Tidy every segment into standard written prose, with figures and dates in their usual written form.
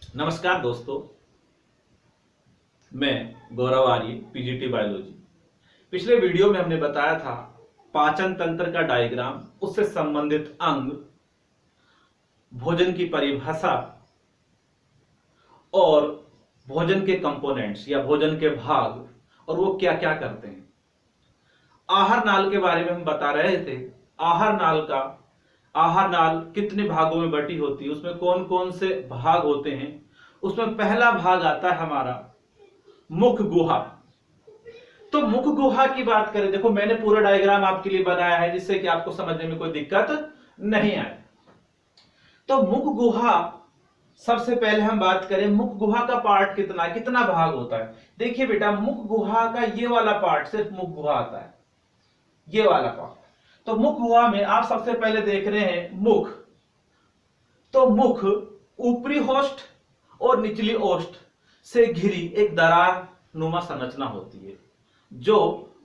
नमस्कार दोस्तों, मैं गौरव आर्य, पीजीटी बायोलॉजी। पिछले वीडियो में हमने बताया था पाचन तंत्र का डायग्राम, उससे संबंधित अंग, भोजन की परिभाषा और भोजन के कंपोनेंट्स या भोजन के भाग और वो क्या क्या करते हैं। आहार नाल के बारे में हम बता रहे थे। आहार नाल कितने भागों में बटी होती है, उसमें कौन कौन से भाग होते हैं। उसमें पहला भाग आता है हमारा मुख गुहा। तो मुख गुहा की बात करें, देखो मैंने पूरा डायग्राम आपके लिए बनाया है जिससे कि आपको समझने में कोई दिक्कत नहीं आए। तो मुख गुहा, सबसे पहले हम बात करें मुख गुहा का पार्ट कितना भाग होता है। देखिए बेटा, मुख गुहा का ये वाला पार्ट, सिर्फ मुख गुहा आता है, ये वाला पार्ट। तो मुख गुहा में आप सबसे पहले देख रहे हैं मुख। तो मुख ऊपरी ओष्ठ और निचली ओष्ठ से घिरी एक दरार नुमा संरचना होती है जो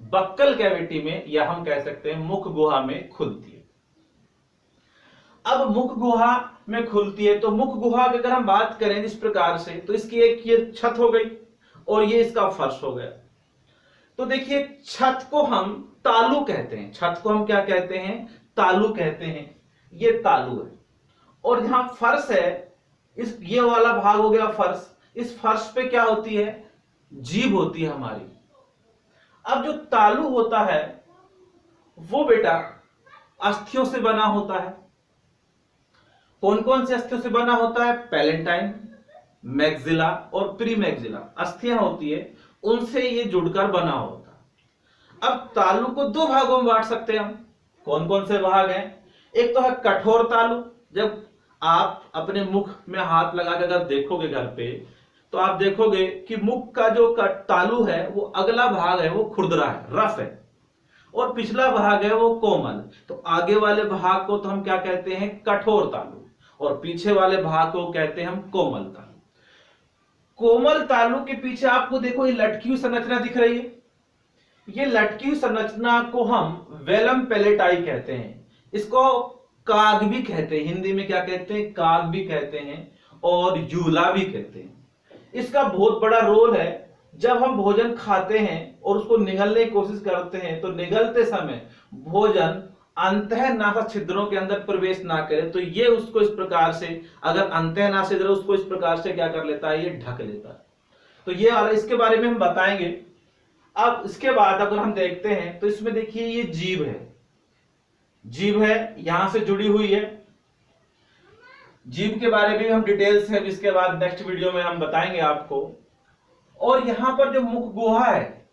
बक्कल कैविटी में, या हम कह सकते हैं मुख गुहा में खुलती है। अब मुख गुहा में खुलती है तो मुख गुहा की अगर हम बात करें इस प्रकार से, तो इसकी एक ये छत हो गई और ये इसका फर्श हो गया। तो देखिए, छत को हम तालु कहते हैं। छत को हम क्या कहते हैं? तालु कहते हैं। ये तालु है। और जहां फर्श है, इस ये वाला भाग हो गया फर्श। इस फर्श पे क्या होती है? जीभ होती है हमारी। अब जो तालु होता है वो बेटा अस्थियों से बना होता है। कौन कौन से अस्थियों से बना होता है? पैलेंटाइन, मैक्सिला और प्रीमैक्सिला अस्थियां होती है, उनसे ये जुड़कर बना होता है। अब तालु को दो भागों में बांट सकते हैं हम। कौन कौन से भाग हैं? एक तो है कठोर तालु। जब आप अपने मुख में हाथ लगा के अगर देखोगे घर पे, तो आप देखोगे कि मुख का जो तालु है वो अगला भाग है वो खुरदरा है, रफ है, और पिछला भाग है वो कोमल। तो आगे वाले भाग को तो हम क्या कहते हैं? कठोर तालु, और पीछे वाले भाग को कहते हैं हम कोमल तालु। कोमल तालु के पीछे आपको देखो ये लटकी हुई संरचना दिख रही है। ये लटकी हुई संरचना को हम वेलम पेलेटाई कहते हैं। इसको काग भी कहते हैं, हिंदी में क्या कहते हैं? काग भी कहते हैं और यूला भी कहते हैं। इसका बहुत बड़ा रोल है। जब हम भोजन खाते हैं और उसको निगलने की कोशिश करते हैं, तो निगलते समय भोजन अंतःनासा छिद्रों के अंदर प्रवेश ना करे, तो ये उसको इस प्रकार से, अगर अंतःनासा छिद्र उसको इस प्रकार से क्या कर लेता है? ये ढक लेता है। तो ये वाला, इसके बारे में हम बताएंगे। अब इसके बाद अगर हम देखते हैं तो इसमें देखिए ये जीभ है। जीभ है, यहां से जुड़ी हुई है। जीभ के बारे में हम डिटेल्स है इसके बाद नेक्स्ट वीडियो में हम बताएंगे आपको। और यहां पर जो मुख गुहा है,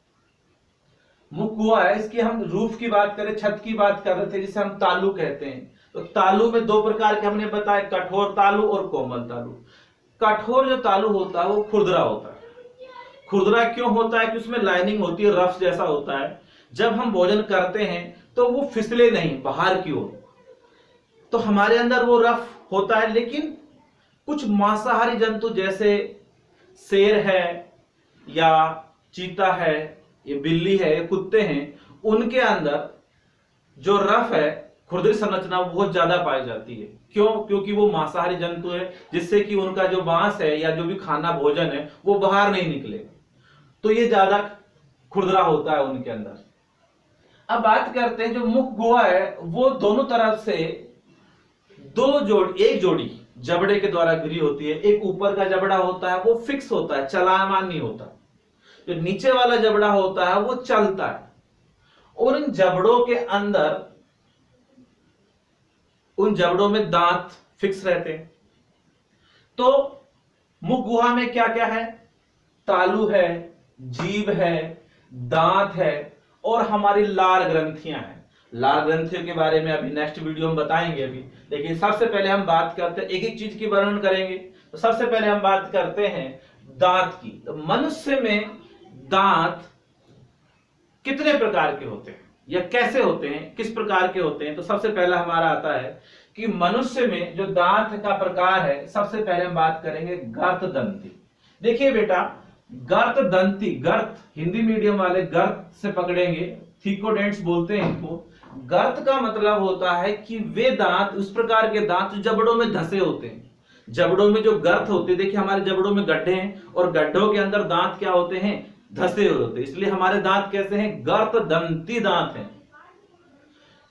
मुख गुहा है, इसकी हम रूफ की बात करें, छत की बात कर रहे थे, जिसे हम तालु कहते हैं। तो तालु में दो प्रकार के हमने बताए, कठोर तालु और कोमल तालु। कठोर जो तालु होता है वो खुरदरा होता है। खुरदरा क्यों होता है? कि उसमें लाइनिंग होती है, रफ जैसा होता है। जब हम भोजन करते हैं तो वो फिसले नहीं बाहर की ओर, तो हमारे अंदर वो रफ होता है। लेकिन कुछ मांसाहारी जंतु जैसे शेर है या चीता है, ये बिल्ली है, ये कुत्ते हैं, उनके अंदर जो रफ है, खुरदरी संरचना बहुत ज्यादा पाई जाती है। क्यों? क्योंकि वो मांसाहारी जंतु है, जिससे कि उनका जो मांस है या जो भी खाना भोजन है वो बाहर नहीं निकले, तो ये ज्यादा खुरदरा होता है उनके अंदर। अब बात करते हैं, जो मुख गुहा है वो दोनों तरफ से एक जोड़ी जबड़े के द्वारा घिरी होती है। एक ऊपर का जबड़ा होता है वो फिक्स होता है, चलायमान नहीं होता। जो नीचे वाला जबड़ा होता है वो चलता है, और इन जबड़ों के अंदर, उन जबड़ों में दांत फिक्स रहते हैं। तो मुख गुहा में क्या क्या है? तालु है, जीभ है, दांत है और हमारी लार ग्रंथियां हैं। लार ग्रंथियों के बारे में अभी नेक्स्ट वीडियो में बताएंगे अभी। लेकिन सबसे पहले हम बात करते हैं, एक एक चीज की वर्णन करेंगे। तो सबसे पहले हम बात करते हैं दांत की। तो मनुष्य में दांत कितने प्रकार के होते हैं या कैसे होते हैं, किस प्रकार के होते हैं? तो सबसे पहला हमारा आता है कि मनुष्य में जो दांत का प्रकार है, सबसे पहले हम बात करेंगे गर्तदंती। देखिए बेटा, गर्तदंती, गर्त हिंदी मीडियम वाले गर्त से पकड़ेंगे, थीकोडेंट्स बोलते हैं इनको। गर्त का मतलब होता है कि वे दांत, उस प्रकार के दांत जो जबड़ों में धसे होते हैं, जबड़ों में जो गर्त होते हैं, देखिए हमारे जबड़ों में गड्ढे हैं और गड्ढों के अंदर दांत क्या होते हैं, धसे हुए होते हैं, इसलिए हमारे दांत कैसे हैं, गर्त दंती दांत हैं।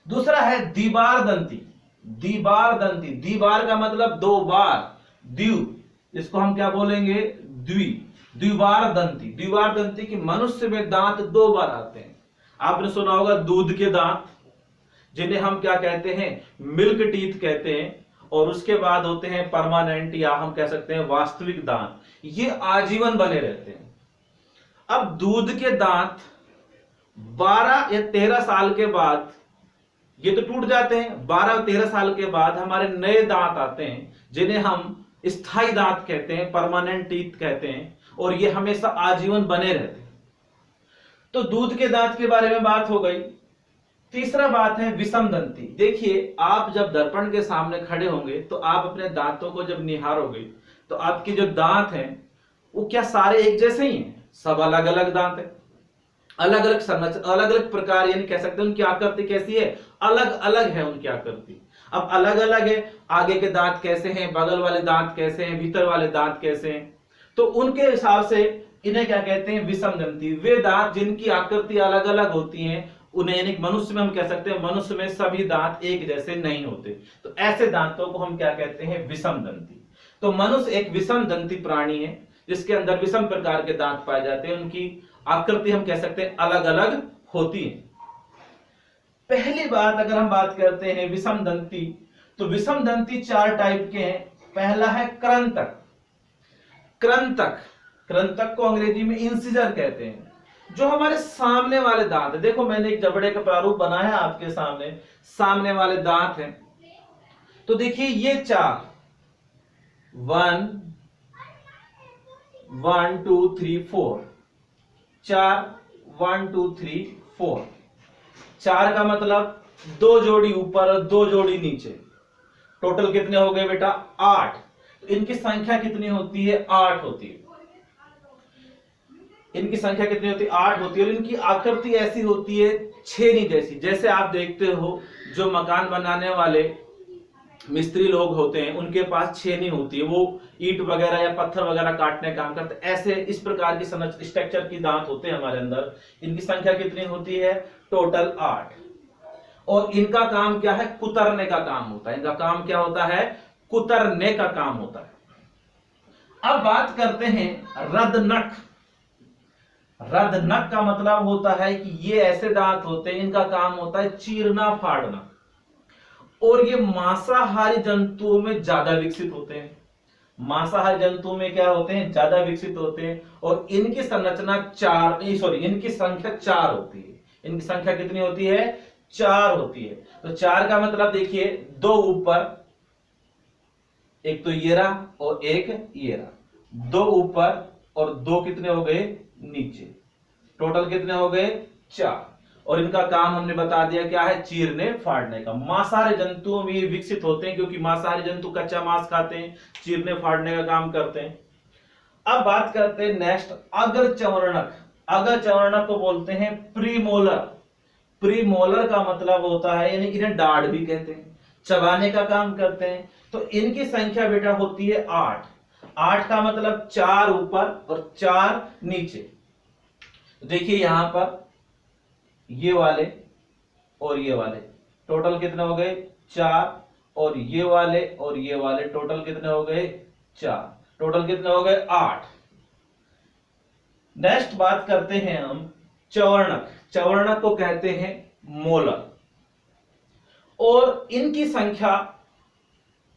दूसरा है दीवार दंती। दीवार दंती, दीवार का मतलब दो बार, द्वि, इसको हम क्या बोलेंगे, द्वि, द्विवार दंती। द्विवार दंती की मनुष्य में दांत दो बार आते हैं। आपने सुना होगा दूध के दांत, जिन्हें हम क्या कहते हैं, मिल्क टीथ कहते हैं, और उसके बाद होते हैं परमानेंट, या हम कह सकते हैं वास्तविक दांत, ये आजीवन बने रहते हैं। अब दूध के दांत 12 या 13 साल के बाद ये तो टूट जाते हैं, 12-13 साल के बाद हमारे नए दांत आते हैं, जिन्हें हम स्थायी दांत कहते हैं, परमानेंट टीथ कहते हैं, और ये हमेशा आजीवन बने रहते हैं। तो दूध के दांत के बारे में बात हो गई। तीसरा बात है विषम दंती। देखिए आप जब दर्पण के सामने खड़े होंगे तो आप अपने दांतों को जब निहारोगे तो आपके जो दांत हैं वो क्या सारे एक जैसे ही हैं, सब अलग अलग दांत हैं, अलग अलग संरचना, अलग अलग प्रकार, यानी कह सकते हैं उनकी आकृति कैसी है, अलग अलग है उनकी आकृति। अब अलग अलग है, आगे के दांत कैसे हैं, बगल वाले दांत कैसे हैं, भीतर वाले दांत कैसे हैं, तो उनके हिसाब से इन्हें क्या कहते हैं, विषम दंती। वे दांत जिनकी आकृति अलग अलग होती है उन्हें, यानी मनुष्य में हम कह सकते हैं मनुष्य में सभी दांत एक जैसे नहीं होते, तो ऐसे दांतों को हम क्या कहते हैं, विषम दंती। तो मनुष्य एक विषम दंती प्राणी है जिसके अंदर विषम प्रकार के दांत पाए जाते हैं, उनकी आकृति हम कह सकते हैं अलग अलग होती है। पहली बात अगर हम बात करते हैं विषम दंती, तो विषम दंती 4 टाइप के हैं। पहला है कृंतक। कृंतक, कृंतक को अंग्रेजी में इंसिजर कहते हैं, जो हमारे सामने वाले दांत है। देखो मैंने एक जबड़े का प्रारूप बनाया है आपके सामने, सामने वाले दांत हैं। तो देखिए ये 4, 1 2 3 4, 4 1 2 3 4, 4 का मतलब 2 जोड़ी ऊपर और 2 जोड़ी नीचे, टोटल कितने हो गए बेटा, 8। तो इनकी संख्या कितनी होती है, 8 होती है। इनकी संख्या कितनी होती है, 8 होती है। और इनकी आकृति ऐसी होती है छेनी जैसी, जैसे आप देखते हो जो मकान बनाने वाले मिस्त्री लोग होते हैं उनके पास छेनी होती है, वो ईंट वगैरह या पत्थर वगैरह काटने का काम करते हैं, ऐसे इस प्रकार की स्ट्रक्चर की दांत होते हैं हमारे अंदर। इनकी संख्या कितनी होती है, टोटल 8। और इनका काम क्या है, कुतरने का काम होता है। इनका काम क्या होता है, कुतरने का काम होता है। अब बात करते हैं रदनख। रदनख का मतलब होता है कि ये ऐसे दांत होते हैं, इनका काम होता है चीरना फाड़ना, और ये मांसाहारी जंतुओं में ज्यादा विकसित होते हैं। मांसाहारी जंतुओं में क्या होते हैं, ज्यादा विकसित होते हैं। और इनकी संरचना इनकी संख्या 4 होती है। इनकी संख्या कितनी होती है, 4 होती है। तो 4 का मतलब देखिए 2 ऊपर, एक तो ये रहा और एक ये रहा, 2 ऊपर और 2 कितने हो गए नीचे, टोटल कितने हो गए, 4। और इनका काम हमने बता दिया क्या है, चीरने फाड़ने का। मांसाहारी जंतुओं में विकसित होते हैं क्योंकि मांसाहारी जंतु कच्चा मांस खाते हैं, चीरने फाड़ने का काम करते हैं। अब बात करते हैं नेक्स्ट अग्रचर्वणक। अग्रचर्वणक को बोलते हैं प्रीमोलर। प्रीमोलर का मतलब होता है, यानी इन्हें डाढ़ भी कहते हैं, चबाने का काम करते हैं। तो इनकी संख्या बेटा होती है 8। 8 का मतलब 4 ऊपर और 4 नीचे। देखिए यहां पर ये वाले और ये वाले टोटल कितने हो गए, 4, और ये वाले और ये वाले टोटल कितने हो गए, 4, टोटल कितने हो गए, 8। नेक्स्ट बात करते हैं हम चवर्णक। चवर्णक को कहते हैं मोलर, और इनकी संख्या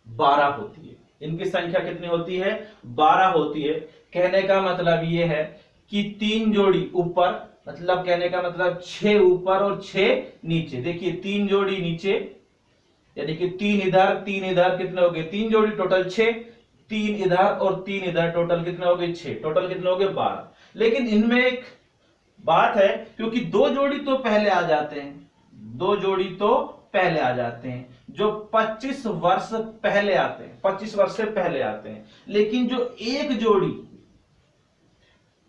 12 होती है। इनकी संख्या कितनी होती है, 12 होती है। कहने का मतलब ये है कि 3 जोड़ी ऊपर, मतलब कहने का मतलब 6 ऊपर और 6 नीचे। देखिए 3 जोड़ी नीचे, यानी कि 3 इधर 3 इधर, कितने हो गए, 3 जोड़ी टोटल 6, 3 इधर और 3 इधर, टोटल कितने हो गए, 6, टोटल कितने हो गए, 12। लेकिन इनमें एक बात है, क्योंकि 2 जोड़ी तो पहले आ जाते हैं, 2 जोड़ी तो पहले आ जाते हैं, जो 25 वर्ष पहले आते हैं, 25 वर्ष से पहले आते हैं। लेकिन जो एक जोड़ी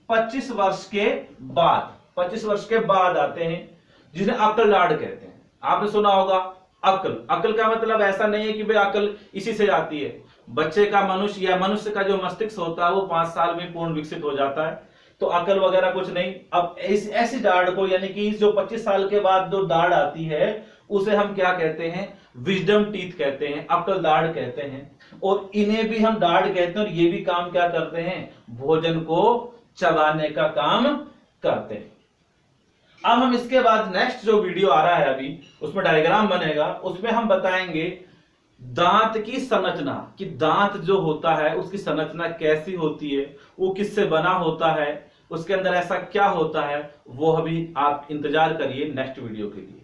25 वर्ष के बाद, 25 वर्ष के बाद आते हैं, जिन्हें अक्ल लाड़ कहते हैं। आपने सुना होगा अक्ल। अक्ल का मतलब ऐसा नहीं है कि भाई अक्ल इसी से आती है, बच्चे का मनुष्य या मनुष्य का जो मस्तिष्क होता है वो 5 साल में पूर्ण विकसित हो जाता है। तो अकल वगैरह कुछ नहीं। अब ऐसी दाढ़ को, यानी कि जो 25 साल के बाद जो दाढ़ आती है उसे हम क्या कहते हैं, विजडम टीथ कहते हैं, अकल दाढ़ कहते हैं। और इन्हें भी हम दाढ़ कहते हैं और ये भी काम क्या करते हैं, भोजन को चबाने का काम करते हैं। अब हम इसके बाद नेक्स्ट जो वीडियो आ रहा है अभी, उसमें डायग्राम बनेगा, उसमें हम बताएंगे दांत की संरचना, कि दांत जो होता है उसकी संरचना कैसी होती है, वो किससे बना होता है, उसके अंदर ऐसा क्या होता है, वो अभी आप इंतजार करिए नेक्स्ट वीडियो के लिए।